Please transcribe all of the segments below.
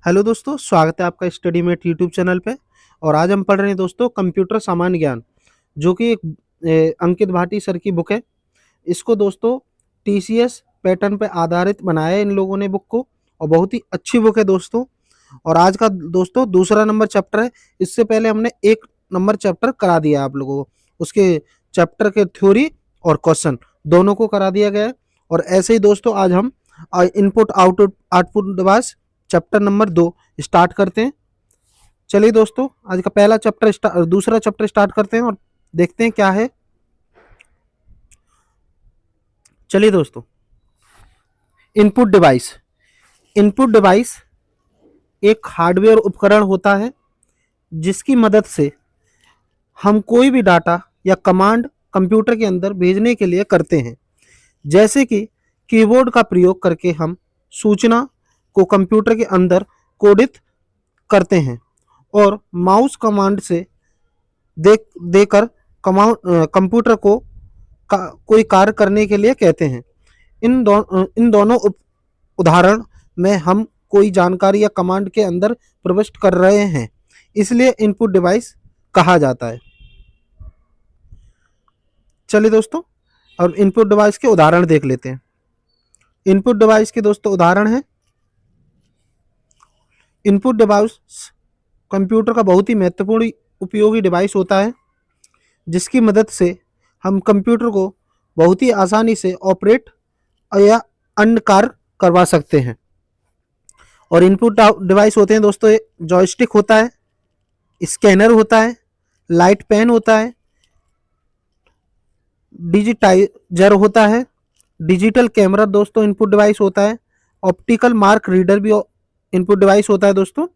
Hello दोस्तों, स्वागत है आपका स्टडीमेट यूट्यूब चैनल पे। और आज हम पढ़ रहे हैं दोस्तों कंप्यूटर सामान्य ज्ञान, जो कि एक अंकित भाटी सर की बुक है। इसको दोस्तों टीसीएस पैटर्न पे आधारित बनाया है इन लोगों ने बुक को, और बहुत ही अच्छी बुक है दोस्तों। और आज का दोस्तों दूसरा नंबर चैप्टर है। इससे पहले हमने एक नंबर चैप्टर करा दिया है आप लोगों को, उसके चैप्टर के थ्योरी और क्वेश्चन दोनों को करा दिया गया है। और ऐसे ही दोस्तों आज हम input output output device chapter number 2 start करते हैं। चलिए दोस्तों, आज का पहला चैप्टर दूसरा चैप्टर स्टार्ट करते हैं और देखते हैं क्या है। चलिए दोस्तों, इनपुट डिवाइस। इनपुट डिवाइस एक हार्डवेयर उपकरण होता है जिसकी मदद से हम कोई भी डाटा या कमांड कंप्यूटर के अंदर भेजने के लिए करते हैं। जैसे कि कीबोर्ड का प्रयोग करके हम सूचना को कंप्यूटर के अंदर कोडित करते हैं, और माउस कमांड से देकर कंप्यूटर को कोई कार्य करने के लिए कहते हैं। इन दोनों उदाहरण में हम कोई जानकारी या कमांड के अंदर प्रविष्ट कर रहे हैं, इसलिए इनपुट डिवाइस कहा जाता है। चलिए दोस्तों, और इनपुट डिवाइस के उदाहरण देख लेते हैं। इनपुट डिवाइस के दोस्तों उदाहरण है। इनपुट डिवाइस कंप्यूटर का बहुत ही महत्वपूर्ण उपयोगी डिवाइस होता है, जिसकी मदद से हम कंप्यूटर को बहुत ही आसानी से ऑपरेट या अन्य कार्य करवा सकते हैं। और इनपुट डिवाइस होते हैं दोस्तों, जॉयस्टिक होता है, स्कैनर होता है, लाइट पेन होता है, डिजिटाइजर होता है, डिजिटल कैमरा दोस्तों इनपुट डिवाइस होता है, ऑप्टिकल मार्क रीडर भी इनपुट डिवाइस होता है दोस्तों,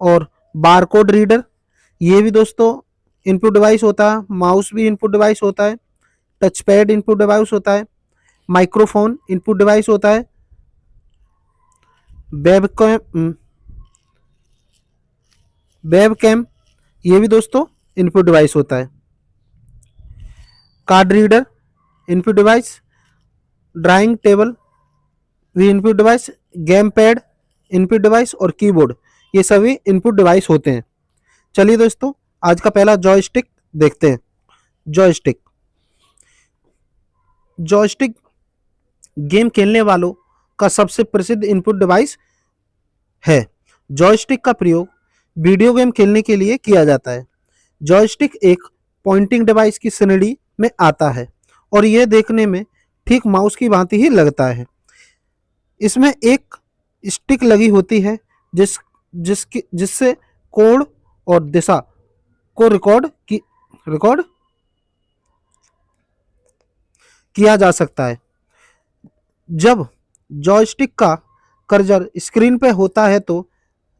और बारकोड रीडर ये भी दोस्तों इनपुट डिवाइस होता है। माउस भी इनपुट डिवाइस होता है, टच पैड इनपुट डिवाइस होता है, माइक्रोफोन इनपुट डिवाइस होता है, वेबकैम ये भी दोस्तों इनपुट डिवाइस होता है, card reader input device, drawing table भी input device, game pad input device, और कीबोर्ड ये सभी इनपुट डिवाइस होते हैं। चलिए दोस्तों, आज का पहला जॉयस्टिक देखते हैं। जॉयस्टिक जॉयस्टिक गेम खेलने वालों का सबसे प्रसिद्ध इनपुट डिवाइस है। जॉयस्टिक का प्रयोग वीडियो गेम खेलने के लिए किया जाता है। जॉयस्टिक एक पॉइंटिंग डिवाइस की श्रेणी में आता है, और यह देखने में ठीक माउस की भांति ही लगता है। इसमें एक स्टिक लगी होती है जिससे कोण और दिशा को रिकॉर्ड किया जा सकता है। जब जॉयस्टिक का कर्सर स्क्रीन पर होता है तो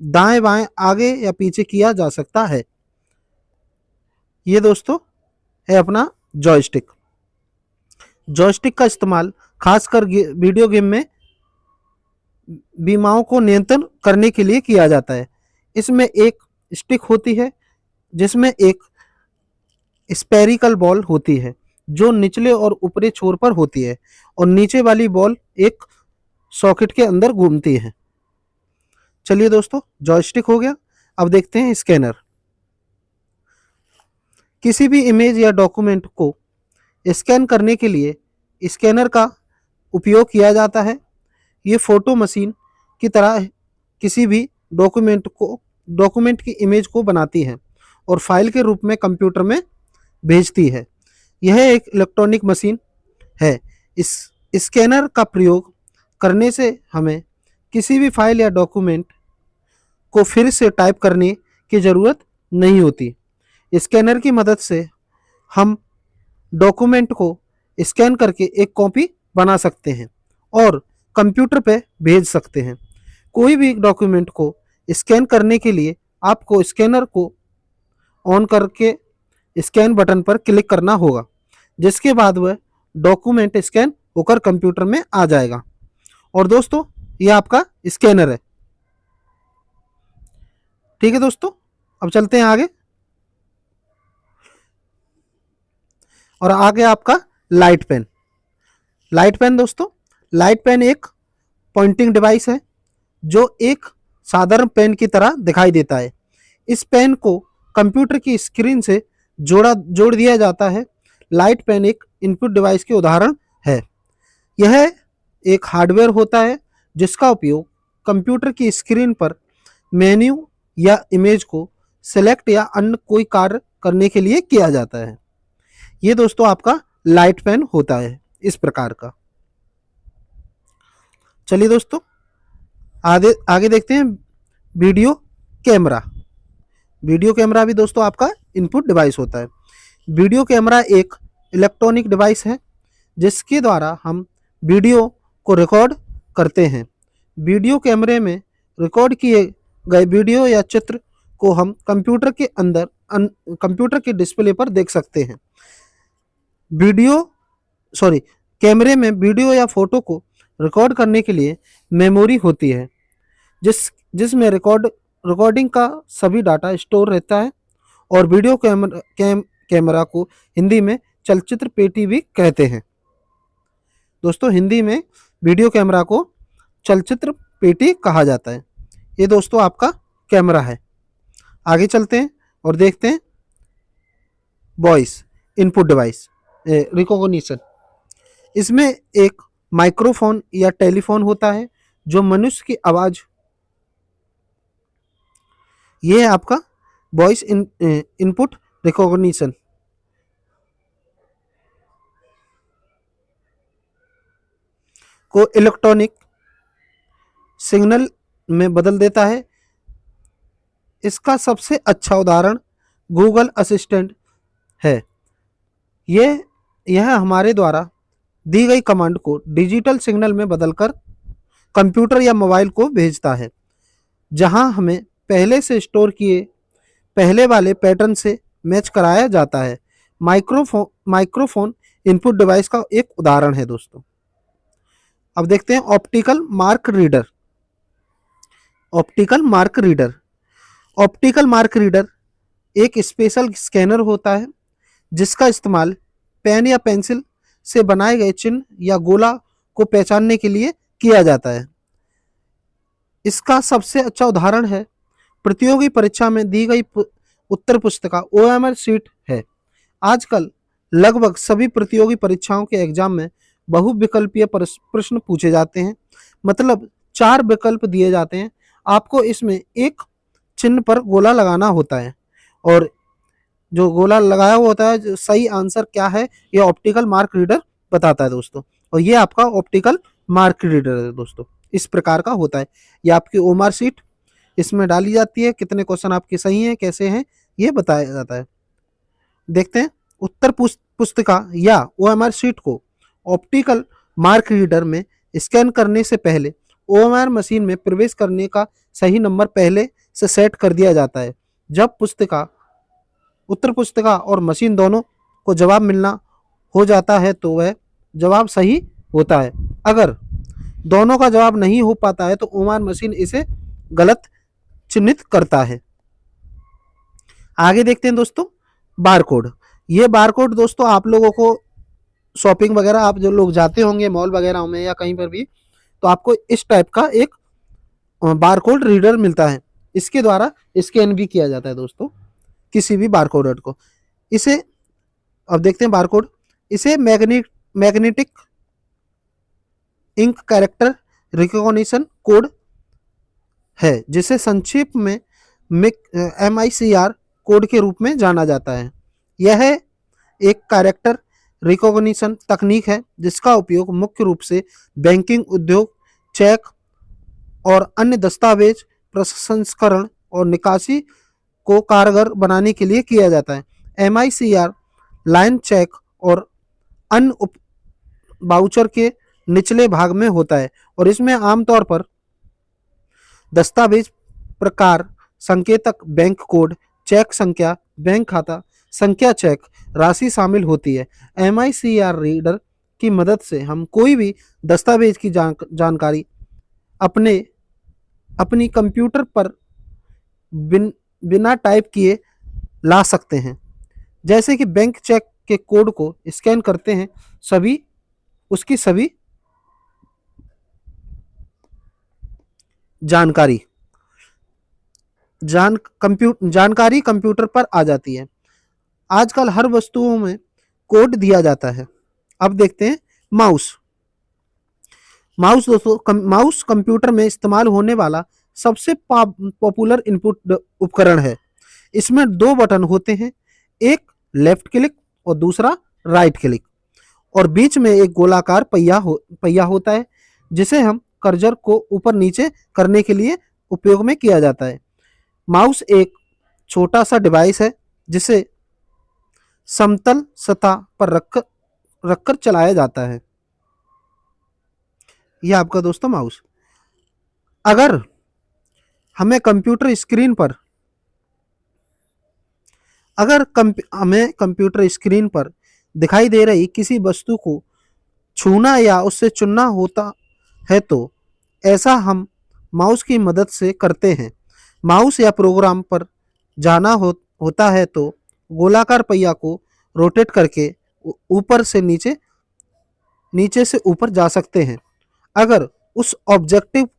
दाएं बाएं आगे या पीछे किया जा सकता है। ये दोस्तों है अपना जॉयस्टिक। जॉयस्टिक का इस्तेमाल खासकर वीडियो गेम में बीमाओं को नियंत्रण करने के लिए किया जाता है। इसमें एक स्टिक होती है जिसमें एक स्पेरिकल बॉल होती है जो निचले और ऊपरी छोर पर होती है, और नीचे वाली बॉल एक सॉकेट के अंदर घूमती है। चलिए दोस्तों, जॉयस्टिक हो गया। अब देखते हैं स्कैनर। किसी भी इमेज या डॉक्यूमेंट को स्कैन करने के लिए स्कैनर का उपयोग किया जाता है। ये फोटो मशीन की तरह किसी भी डॉक्यूमेंट की इमेज को बनाती है और फाइल के रूप में कंप्यूटर में भेजती है। यह एक इलेक्ट्रॉनिक मशीन है। इस स्कैनर का प्रयोग करने से हमें किसी भी फाइल या डॉक्यूमेंट को फिर से टाइप करने की ज़रूरत नहीं होती। स्कैनर की मदद से हम डॉक्यूमेंट को स्कैन करके एक कॉपी बना सकते हैं और कंप्यूटर पे भेज सकते हैं। कोई भी डॉक्यूमेंट को स्कैन करने के लिए आपको स्कैनर को ऑन करके स्कैन बटन पर क्लिक करना होगा, जिसके बाद वह डॉक्यूमेंट स्कैन होकर कंप्यूटर में आ जाएगा। और दोस्तों, यह आपका स्कैनर है। ठीक है दोस्तों, अब चलते हैं आगे। और आगे आपका लाइट पेन। लाइट पेन दोस्तों, लाइट पेन एक पॉइंटिंग डिवाइस है जो एक साधारण पेन की तरह दिखाई देता है। इस पेन को कंप्यूटर की स्क्रीन से जोड़ दिया जाता है। लाइट पेन एक इनपुट डिवाइस के उदाहरण है। यह एक हार्डवेयर होता है जिसका उपयोग कंप्यूटर की स्क्रीन पर मेन्यू या इमेज को सेलेक्ट या अन्य कोई कार्य करने के लिए किया जाता है। ये दोस्तों आपका लाइट पेन होता है इस प्रकार का। चलिए दोस्तों आगे आगे देखते हैं वीडियो कैमरा। वीडियो कैमरा भी दोस्तों आपका इनपुट डिवाइस होता है। वीडियो कैमरा एक इलेक्ट्रॉनिक डिवाइस है जिसके द्वारा हम वीडियो को रिकॉर्ड करते हैं। वीडियो कैमरे में रिकॉर्ड किए गए वीडियो या चित्र को हम कंप्यूटर के अंदर कंप्यूटर के डिस्प्ले पर देख सकते हैं। कैमरे में वीडियो या फोटो को रिकॉर्ड करने के लिए मेमोरी होती है जिसमें रिकॉर्डिंग का सभी डाटा स्टोर रहता है। और वीडियो कैमरा को हिंदी में चलचित्र पेटी भी कहते हैं। दोस्तों हिंदी में वीडियो कैमरा को चलचित्र पेटी कहा जाता है। ये दोस्तों आपका कैमरा है। आगे चलते हैं और देखते हैं वॉइस इनपुट डिवाइस रिकॉग्निशन। इसमें एक माइक्रोफोन या टेलीफोन होता है जो मनुष्य की आवाज, ये है आपका वॉइस इनपुट रिकॉग्निशन। को इलेक्ट्रॉनिक सिग्नल में बदल देता है। इसका सबसे अच्छा उदाहरण गूगल असिस्टेंट है। यह हमारे द्वारा दी गई कमांड को डिजिटल सिग्नल में बदलकर कंप्यूटर या मोबाइल को भेजता है, जहां हमें पहले से स्टोर किए पहले वाले पैटर्न से मैच कराया जाता है। माइक्रोफोन इनपुट डिवाइस का एक उदाहरण है दोस्तों। अब देखते हैं optical mark reader. Optical mark reader एक स्पेशल स्कैनर होता है जिसका इस्तेमाल पेन या पेंसिल से बनाए गए चिन्ह या गोला को पहचानने के लिए किया जाता है। इसका सबसे अच्छा उदाहरण है प्रतियोगी परीक्षा में दी गई उत्तर पुस्तिका OMR शीट है। आजकल लगभग सभी प्रतियोगी परीक्षाओं के एग्जाम में बहुविकल्पीय प्रश्न पूछे जाते हैं। मतलब 4 विकल्प दिए जाते हैं, आपको इसमें एक चिन्ह पर गोला लगाना होता है और जो गोला लगाया हुआ होता है सही आंसर क्या है ये ऑप्टिकल मार्क रीडर बताता है दोस्तों। और ये आपका ऑप्टिकल मार्क रीडर है दोस्तों, इस प्रकार का होता है। ये आपकी OMR शीट इसमें डाली जाती है, कितने क्वेश्चन आपके सही हैं कैसे हैं ये बताया जाता है। देखते हैं उत्तर पुस्तिका या OMR शीट को ऑप्टिकल मार्क रीडर में स्कैन करने से पहले OMR मशीन में प्रवेश करने का सही नंबर पहले से सेट कर दिया जाता है। जब उत्तर पुस्तिका और मशीन दोनों को जवाब मिलना हो जाता है तो वह जवाब सही होता है। अगर दोनों का जवाब नहीं हो पाता है तो OMR मशीन इसे गलत चिन्हित करता है। आगे देखते हैं दोस्तों बारकोड। ये बारकोड दोस्तों आप लोगों को शॉपिंग वगैरह आप जो लोग जाते होंगे मॉल वगैरह में या कहीं पर भी, तो आपको इस टाइप का एक बारकोड रीडर मिलता है। इसके द्वारा स्कैन भी किया जाता है दोस्तों किसी भी बारकोड को। इसे अब देखते हैं बारकोड। इसे magnetic ink character recognition code है जिसे संक्षेप में MICR कोड के रूप में जाना जाता है। यह एक कैरेक्टर रिकॉग्निशन तकनीक है जिसका उपयोग मुख्य रूप से बैंकिंग उद्योग, चेक और अन्य दस्तावेज प्रसंस्करण और निकासी को कारगर बनाने के लिए किया जाता है। MICR लाइन चेक और अन्य बाउचर के निचले भाग में होता है और इसमें आमतौर पर दस्तावेज प्रकार, संकेतक, बैंक कोड, चेक संख्या, बैंक खाता संख्या, चेक राशि शामिल होती है। MICR रीडर की मदद से हम कोई भी दस्तावेज की जानकारी अपनी कंप्यूटर पर बिना टाइप किए ला सकते हैं। जैसे कि बैंक चेक के कोड को स्कैन करते हैं उसकी सभी जानकारी जानकारी कंप्यूटर पर आ जाती है। आजकल हर वस्तुओं में कोड दिया जाता है। अब देखते हैं माउस। माउस कंप्यूटर में इस्तेमाल होने वाला सबसे पॉपुलर इनपुट उपकरण है। इसमें दो बटन होते हैं, एक लेफ्ट क्लिक और दूसरा राइट क्लिक, और बीच में एक गोलाकार पहिया होता है जिसे हम कर्सर को ऊपर नीचे करने के लिए उपयोग में किया जाता है। माउस एक छोटा सा डिवाइस है जिसे समतल सतह पर रखकर चलाया जाता है। यह आपका दोस्तों माउस। अगर हमें कंप्यूटर स्क्रीन पर हमें कंप्यूटर स्क्रीन पर दिखाई दे रही किसी वस्तु को छूना या उससे चुनना होता है तो ऐसा हम माउस की मदद से करते हैं। माउस या प्रोग्राम पर जाना होता है तो गोलाकार पहिया को रोटेट करके ऊपर से नीचे नीचे से ऊपर जा सकते हैं। अगर उस ऑब्जेक्टिव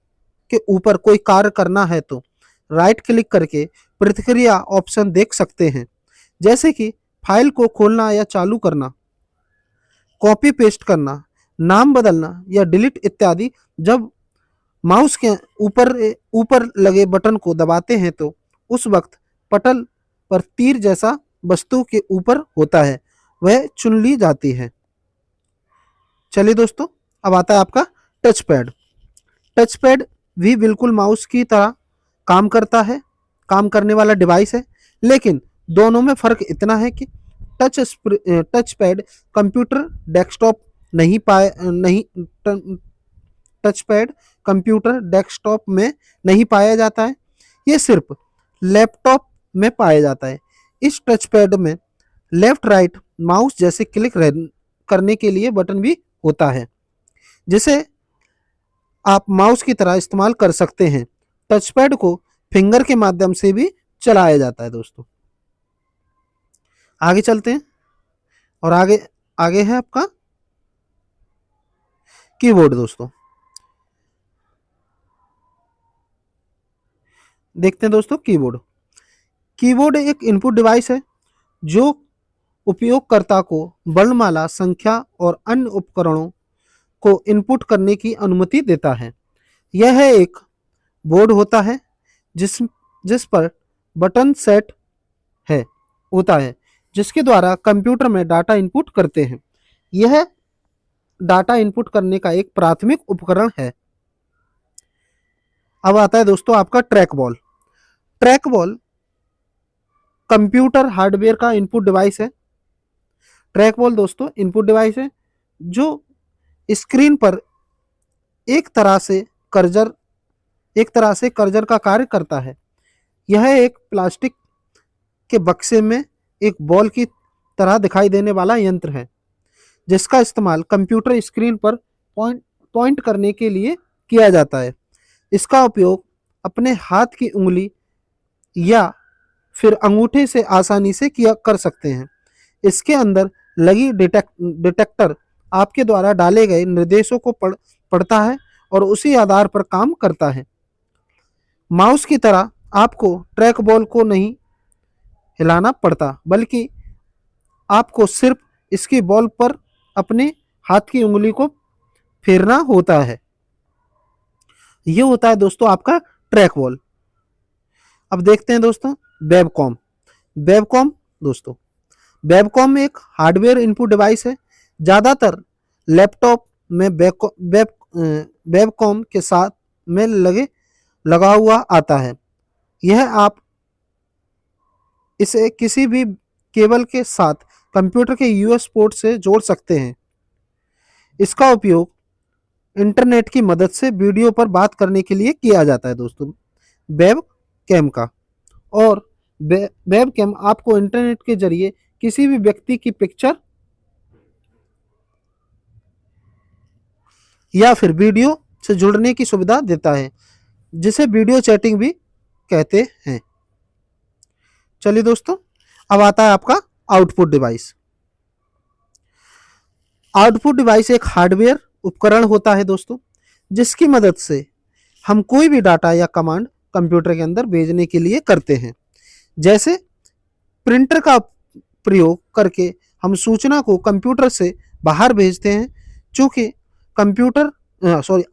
के ऊपर कोई कार्य करना है तो राइट क्लिक करके प्रतिक्रिया ऑप्शन देख सकते हैं, जैसे कि फाइल को खोलना या चालू करना, कॉपी पेस्ट करना, नाम बदलना या डिलीट इत्यादि। जब माउस के ऊपर ऊपर लगे बटन को दबाते हैं तो उस वक्त पटल पर तीर जैसा वस्तु के ऊपर होता है, वह चुन ली जाती है। चलिए दोस्तों, अब आता है आपका टच पैड। टच पैड भी बिल्कुल माउस की तरह काम करने वाला डिवाइस है, लेकिन दोनों में फर्क इतना है कि टच पैड कंप्यूटर डेस्कटॉप नहीं टच पैड कंप्यूटर डेस्कटॉप में नहीं पाया जाता है, ये सिर्फ लैपटॉप में पाया जाता है। इस टच पैड में लेफ्ट राइट माउस जैसे क्लिक करने के लिए बटन भी होता है, जिसे आप माउस की तरह इस्तेमाल कर सकते हैं। टच पैड को फिंगर के माध्यम से भी चलाया जाता है दोस्तों। आगे चलते हैं, और आगे आगे है आपका कीबोर्ड दोस्तों। देखते हैं दोस्तों कीबोर्ड। कीबोर्ड एक इनपुट डिवाइस है जो उपयोगकर्ता को वर्णमाला, संख्या और अन्य उपकरणों को इनपुट करने की अनुमति देता है। यह एक बोर्ड होता है जिस पर बटन सेट होता है, जिसके द्वारा कंप्यूटर में डाटा इनपुट करते हैं। यह डाटा इनपुट करने का एक प्राथमिक उपकरण है। अब आता है दोस्तों आपका track ball. Track ball computer hardware का इनपुट डिवाइस है। ट्रैक बॉल दोस्तों इनपुट डिवाइस है जो स्क्रीन पर एक तरह से कर्सर का कार्य करता है। यह एक प्लास्टिक के बक्से में एक बॉल की तरह दिखाई देने वाला यंत्र है, जिसका इस्तेमाल कंप्यूटर स्क्रीन पर पॉइंट करने के लिए किया जाता है। इसका उपयोग अपने हाथ की उंगली या फिर अंगूठे से आसानी से कर सकते हैं। इसके अंदर लगी डिटेक्टर आपके द्वारा डाले गए निर्देशों को पढ़ता है और उसी आधार पर काम करता है। माउस की तरह आपको ट्रैक बॉल को नहीं हिलाना पड़ता, बल्कि आपको सिर्फ इसकी बॉल पर अपने हाथ की उंगली को फेरना होता है। ये होता है दोस्तों आपका ट्रैक बॉल। अब देखते हैं दोस्तों वेबकॉम। वेबकॉम एक हार्डवेयर इनपुट डिवाइस है। ज़्यादातर लैपटॉप में वेबकॉम के साथ में लगा हुआ आता है। यह आप इसे किसी भी केबल के साथ कंप्यूटर के यूएस पोर्ट से जोड़ सकते हैं। इसका उपयोग इंटरनेट की मदद से वीडियो पर बात करने के लिए किया जाता है दोस्तों वेब कैम का। और वेब कैम आपको इंटरनेट के जरिए किसी भी व्यक्ति की पिक्चर या फिर वीडियो से जुड़ने की सुविधा देता है, जिसे वीडियो चैटिंग भी कहते हैं। चलिए दोस्तों, अब आता है आपका आउटपुट डिवाइस। आउटपुट डिवाइस एक हार्डवेयर उपकरण होता है दोस्तों, जिसकी मदद से हम कोई भी डाटा या कमांड कंप्यूटर के अंदर भेजने के लिए करते हैं। जैसे प्रिंटर का प्रयोग करके हम सूचना को कंप्यूटर से बाहर भेजते हैं, चूंकि कंप्यूटर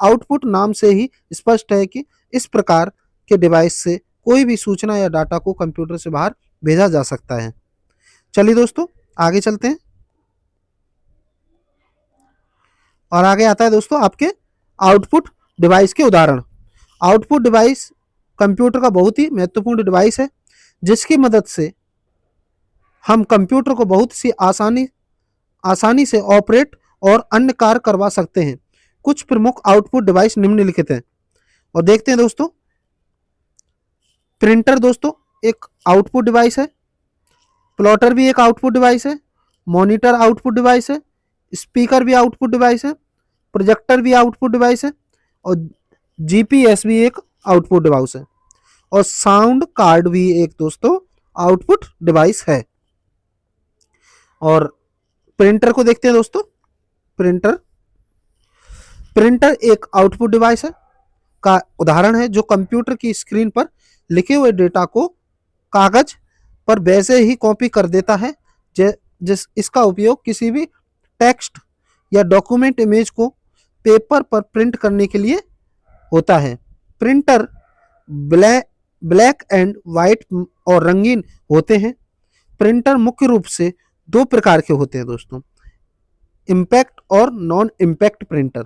आउटपुट नाम से ही स्पष्ट है कि इस प्रकार के डिवाइस से कोई भी सूचना या डाटा को कंप्यूटर से बाहर भेजा जा सकता है। चलिए दोस्तों आगे चलते हैं, और आगे आता है दोस्तों आपके आउटपुट डिवाइस के उदाहरण। आउटपुट डिवाइस कंप्यूटर का बहुत ही महत्वपूर्ण डिवाइस है, जिसकी मदद से हम कंप्यूटर को बहुत सी आसानी से ऑपरेट और अन्य कार्य करवा सकते हैं। कुछ प्रमुख आउटपुट डिवाइस निम्नलिखित हैं, और देखते हैं दोस्तों। प्रिंटर दोस्तों एक आउटपुट डिवाइस है, प्लॉटर भी एक आउटपुट डिवाइस है, मॉनिटर आउटपुट डिवाइस है, स्पीकर भी आउटपुट डिवाइस है, प्रोजेक्टर भी आउटपुट डिवाइस है, और जीपीएस भी एक आउटपुट डिवाइस है, और साउंड कार्ड भी एक दोस्तों आउटपुट डिवाइस है। और प्रिंटर को देखते हैं दोस्तों। प्रिंटर एक आउटपुट डिवाइस है का उदाहरण है, जो कंप्यूटर की स्क्रीन पर लिखे हुए डेटा को कागज पर वैसे ही कॉपी कर देता है जिस इसका उपयोग किसी भी टेक्स्ट या डॉक्यूमेंट इमेज को पेपर पर प्रिंट करने के लिए होता है। प्रिंटर ब्लैक एंड वाइट और रंगीन होते हैं। प्रिंटर मुख्य रूप से दो प्रकार के होते हैं दोस्तों, इम्पैक्ट और नॉन इम्पैक्ट प्रिंटर।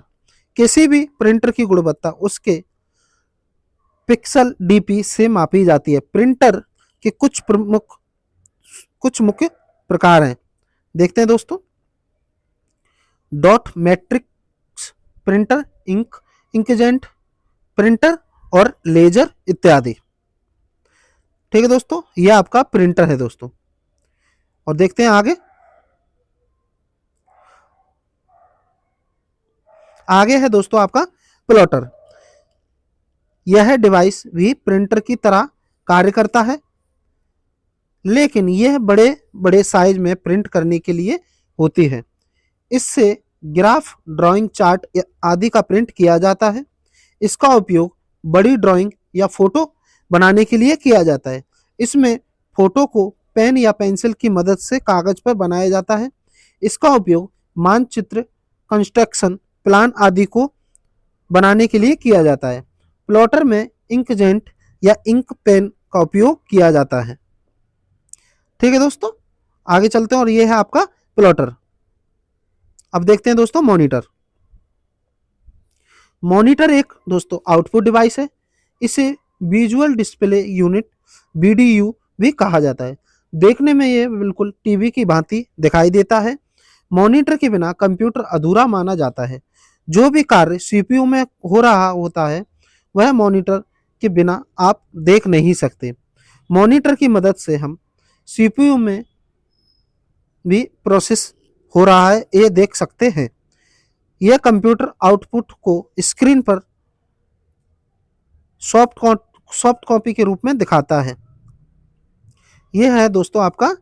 किसी भी प्रिंटर की गुणवत्ता उसके पिक्सल डीपी से मापी जाती है। प्रिंटर के कुछ मुख्य प्रकार हैं, देखते हैं दोस्तों। Dot matrix printer, inkjet printer और लेजर इत्यादि। ठीक है दोस्तों, यह आपका प्रिंटर है दोस्तों। और देखते हैं आगे है दोस्तों आपका प्लॉटर। यह डिवाइस भी प्रिंटर की तरह कार्य करता है, लेकिन यह बड़े बड़े साइज में प्रिंट करने के लिए होती है। इससे ग्राफ, ड्राइंग, चार्ट आदि का प्रिंट किया जाता है। इसका उपयोग बड़ी ड्राइंग या फोटो बनाने के लिए किया जाता है। इसमें फोटो को पेन या पेंसिल की मदद से कागज पर बनाया जाता है। इसका उपयोग मानचित्र, कंस्ट्रक्शन प्लान आदि को बनाने के लिए किया जाता है। प्लॉटर में इंकजेट या इंक पेन का उपयोग किया जाता है। ठीक है दोस्तों, आगे चलते हैं, और ये है आपका प्लॉटर। अब देखते हैं दोस्तों मॉनिटर। मॉनिटर एक दोस्तों आउटपुट डिवाइस है। इसे विजुअल डिस्प्ले यूनिट, वीडीयू भी कहा जाता है। देखने में ये बिल्कुल टीवी की भांति दिखाई देता है। मॉनिटर के बिना कंप्यूटर अधूरा माना जाता है। जो भी कार्य सीपीयू में हो रहा होता है वह मॉनिटर के बिना आप देख नहीं सकते। मॉनिटर की मदद से हम सीपीयू में भी प्रोसेस हो रहा है ये देख सकते हैं। यह कंप्यूटर आउटपुट को स्क्रीन पर सॉफ्ट कॉपी के रूप में दिखाता है। यह है दोस्तों आपका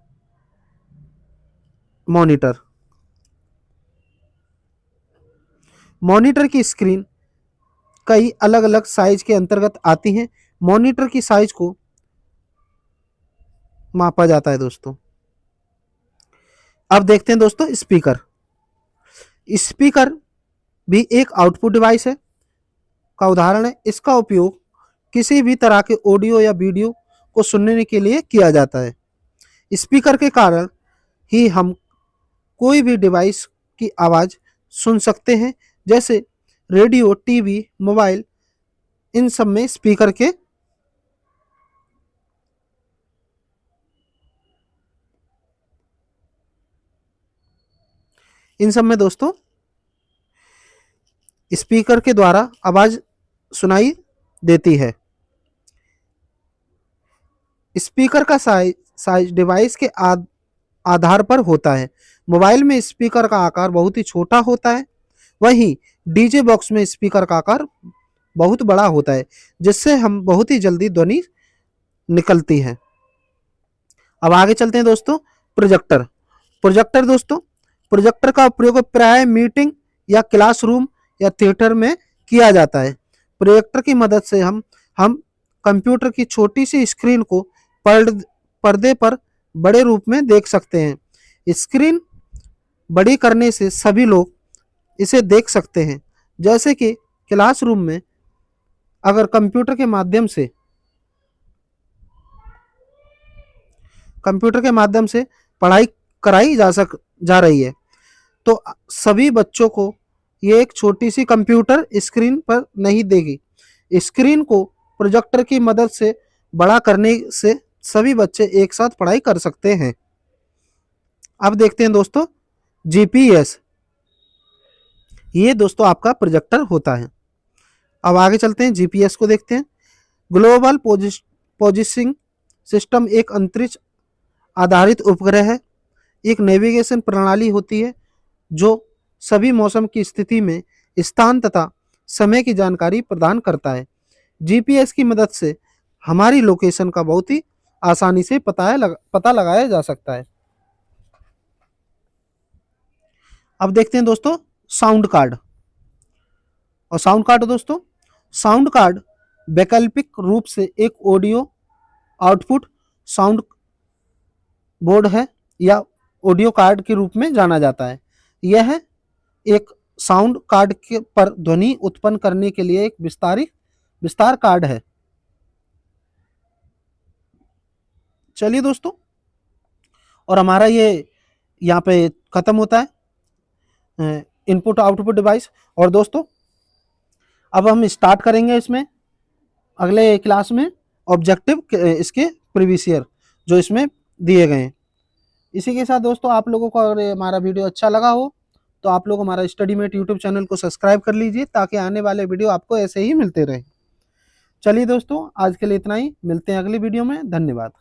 मॉनिटर। मॉनिटर की स्क्रीन कई अलग अलग साइज के अंतर्गत आती हैं। मॉनिटर की साइज को मापा जाता है दोस्तों। अब देखते हैं दोस्तों स्पीकर। स्पीकर भी एक आउटपुट डिवाइस है का उदाहरण है। इसका उपयोग किसी भी तरह के ऑडियो या वीडियो को सुनने के लिए किया जाता है। स्पीकर के कारण ही हम कोई भी डिवाइस की आवाज़ सुन सकते हैं, जैसे रेडियो, टीवी, मोबाइल। इन सब में स्पीकर के दोस्तों स्पीकर के द्वारा आवाज सुनाई देती है। स्पीकर का साइज डिवाइस के आधार पर होता है। मोबाइल में स्पीकर का आकार बहुत ही छोटा होता है, वहीं डीजे बॉक्स में स्पीकर का आकार बहुत बड़ा होता है, जिससे हम बहुत ही जल्दी ध्वनि निकलती है। अब आगे चलते हैं दोस्तों प्रोजेक्टर। प्रोजेक्टर का प्रयोग प्राय मीटिंग या क्लासरूम या थिएटर में किया जाता है। प्रोजेक्टर की मदद से हम कंप्यूटर की छोटी सी स्क्रीन को पर्दे पर बड़े रूप में देख सकते हैं। स्क्रीन बड़ी करने से सभी लोग इसे देख सकते हैं। जैसे कि क्लासरूम में अगर कंप्यूटर के माध्यम से पढ़ाई कराई जा रही है, तो सभी बच्चों को ये एक छोटी सी कंप्यूटर स्क्रीन पर नहीं देगी। स्क्रीन को प्रोजेक्टर की मदद से बड़ा करने से सभी बच्चे एक साथ पढ़ाई कर सकते हैं। अब देखते हैं दोस्तों जीपीएस। ये दोस्तों आपका प्रोजेक्टर होता है। अब आगे चलते हैं, जीपीएस को देखते हैं। ग्लोबल पोजिशनिंग सिस्टम एक अंतरिक्ष आधारित उपग्रह है। एक नेविगेशन प्रणाली होती है जो सभी मौसम की स्थिति में स्थान तथा समय की जानकारी प्रदान करता है। जीपीएस की मदद से हमारी लोकेशन का बहुत ही आसानी से पता लगाया जा सकता है। अब देखते हैं दोस्तों साउंड कार्ड। और साउंड कार्ड वैकल्पिक रूप से एक ऑडियो आउटपुट साउंड बोर्ड है या ऑडियो कार्ड के रूप में जाना जाता है। यह एक साउंड कार्ड के पर ध्वनि उत्पन्न करने के लिए एक विस्तार कार्ड है। चलिए दोस्तों, और हमारा ये यहाँ पे खत्म होता है इनपुट आउटपुट डिवाइस। और दोस्तों अब हम स्टार्ट करेंगे इसमें अगले क्लास में ऑब्जेक्टिव इसके प्रीवियस ईयर जो इसमें दिए गए हैं। इसी के साथ दोस्तों आप लोगों को अगर हमारा वीडियो अच्छा लगा हो तो आप लोग हमारा स्टडीमेट यूट्यूब चैनल को सब्सक्राइब कर लीजिए ताकि आने वाले वीडियो आपको ऐसे ही मिलते रहें। चलिए दोस्तों, आज के लिए इतना ही। मिलते हैं अगली वीडियो में। धन्यवाद।